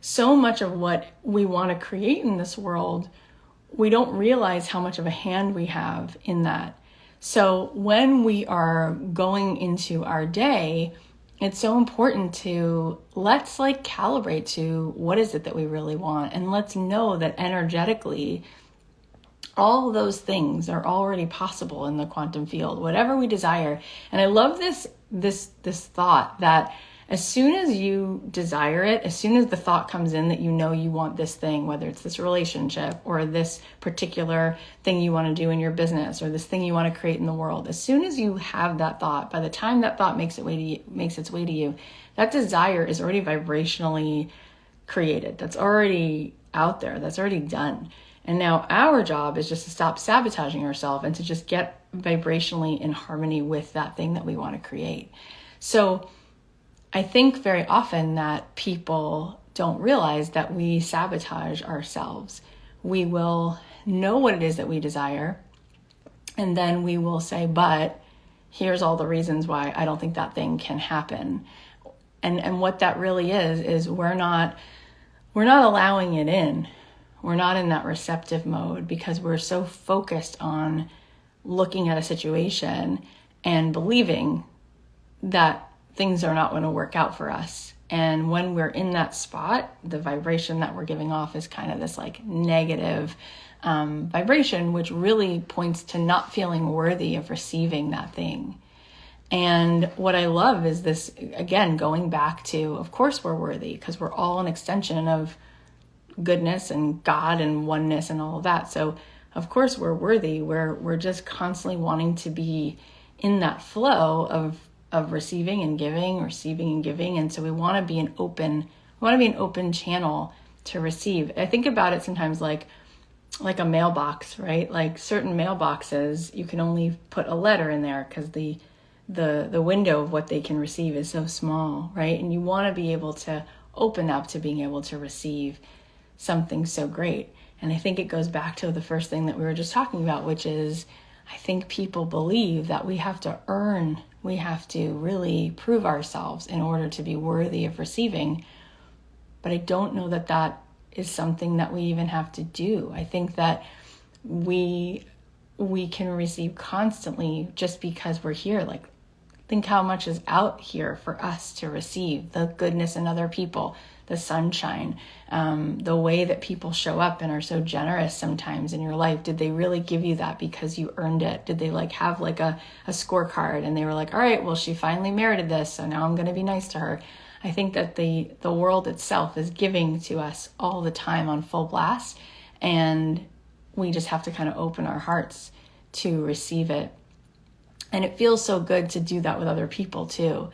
so much of what we want to create in this world, we don't realize how much of a hand we have in that. So when we are going into our day, it's so important to let's calibrate to what is it that we really want. And let's know that energetically, all those things are already possible in the quantum field, whatever we desire. And I love this thought that as soon as you desire it, as soon as the thought comes in that you know you want this thing, whether it's this relationship or this particular thing you want to do in your business or this thing you want to create in the world, as soon as you have that thought, by the time that thought makes its way to you, that desire is already vibrationally created. That's already out there. That's already done. And now our job is just to stop sabotaging ourselves and to just get vibrationally in harmony with that thing that we want to create. So I think very often that people don't realize that we sabotage ourselves. We will know what it is that we desire, and then we will say, but here's all the reasons why I don't think that thing can happen. And what that really is we're not allowing it in. We're not in that receptive mode because we're so focused on looking at a situation and believing that things are not going to work out for us. And when we're in that spot, the vibration that we're giving off is kind of this negative vibration, which really points to not feeling worthy of receiving that thing. And what I love is this, again, going back to, of course we're worthy because we're all an extension of goodness and God and oneness and all of that. So of course we're worthy. We're just constantly wanting to be in that flow of receiving and giving. And so we want to be an open channel to receive. I think about it sometimes like a mailbox, right? Like certain mailboxes, you can only put a letter in there because the window of what they can receive is so small, right? And you want to be able to open up to being able to receive something so great. And I think it goes back to the first thing that we were just talking about, which is I think people believe that we have to really prove ourselves in order to be worthy of receiving. But I don't know that that is something that we even have to do. I think that we can receive constantly just because we're here. Think how much is out here for us to receive. The goodness in other people, the sunshine, the way that people show up and are so generous sometimes in your life. Did they really give you that because you earned it? Did they have a scorecard and they were like, all right, well, she finally merited this, so now I'm going to be nice to her. I think that the world itself is giving to us all the time on full blast, and we just have to kind of open our hearts to receive it. And it feels so good to do that with other people too,